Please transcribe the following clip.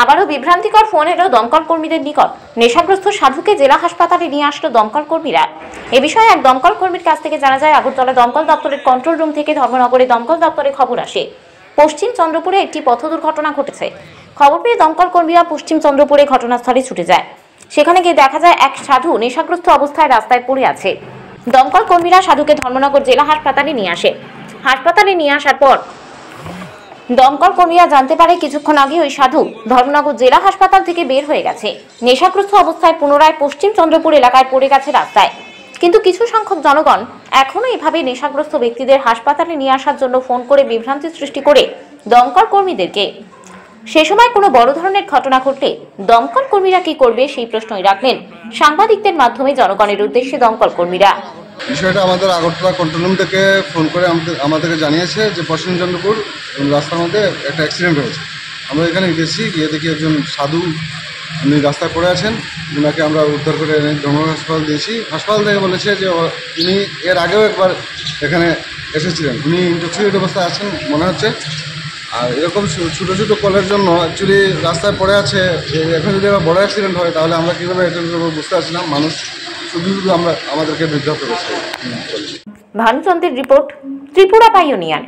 আবারও বিভ্রান্তিকর ফোন এলো দমকল কর্মীদের নিকট। নেশাগ্রস্ত সাধুকে জেলা হাসপাতালে নিয়ে আসলো দমকল কর্মীরা। এ বিষয়ে এক দমকল কর্মীর কাছ থেকে জানা যায়, আগরতলা দমকল দপ্তরের কন্ট্রোল রুম থেকে ধর্মনগরে দমকল দপ্তরে খবর আসে পশ্চিম চন্দ্রপুরে একটি পথ দুর্ঘটনা ঘটেছে। খবর পেয়ে দমকল কর্মীরা পশ্চিম চন্দ্রপুরে ঘটনাস্থলে ছুটে যায়। সেখানে গিয়ে দেখা যায় এক সাধু নেশাগ্রস্ত অবস্থায় রাস্তায় পড়ে আছে। দমকল কর্মীরা সাধুকে ধর্মনগর জেলা হাসপাতালে নিয়ে আসে। হাসপাতালে নিয়ে আসার পর দমকল কর্মীরা জানতে পারে কিছুক্ষণ আগে ওই সাধু ধর্মনগর জেলা হাসপাতাল থেকে বের হয়ে গেছে। নেশাগ্রস্ত অবস্থায় পুনরায় পশ্চিম চন্দ্রপুর এলাকায় পড়ে গেছে রাস্তায়। কিন্তু কিছু সংখ্যক জনগণ এখনো এভাবে নেশাগ্রস্ত ব্যক্তিদের হাসপাতালে নিয়ে আসার জন্য ফোন করে বিভ্রান্তি সৃষ্টি করে দমকল কর্মীদেরকে। সে সময় কোনো বড় ধরনের ঘটনা ঘটলে দমকল কর্মীরা কি করবে সেই প্রশ্নই রাখলেন সাংবাদিকদের মাধ্যমে জনগণের উদ্দেশ্যে দমকল কর্মীরা। বিষয়টা আমাদের আগরতলা কন্ট্রোল রুম থেকে ফোন করে আমাদেরকে জানিয়েছে যে পশ্চিম চন্দ্রপুর রাস্তার মধ্যে একটা অ্যাক্সিডেন্ট হয়েছে। আমরা এখানে গেছি, গিয়ে দেখি একজন সাধু উনি রাস্তায় পড়ে আছেন। ওনাকে আমরা উদ্ধার করে ধর্মনগর হাসপাতাল দিয়েছি। হাসপাতাল থেকে বলেছে যে উনি এর আগেও একবার এখানে এসেছিলেন, উনি ইনটক্সিকেটেড অবস্থায় আছেন মনে হচ্ছে। আর এরকম ছোটো ছোটো কলের জন্য অ্যাকচুয়ালি রাস্তায় পড়ে আছে। এখন যদি আবার বড় অ্যাক্সিডেন্ট হয় তাহলে আমরা কীভাবে এটা বুঝতে পারছি না। মানুষ শুধু আমাদেরকে বিভ্রান্ত করেছে। ভানুচন্দ্রের রিপোর্ট, ত্রিপুরা পাইওনিয়ার।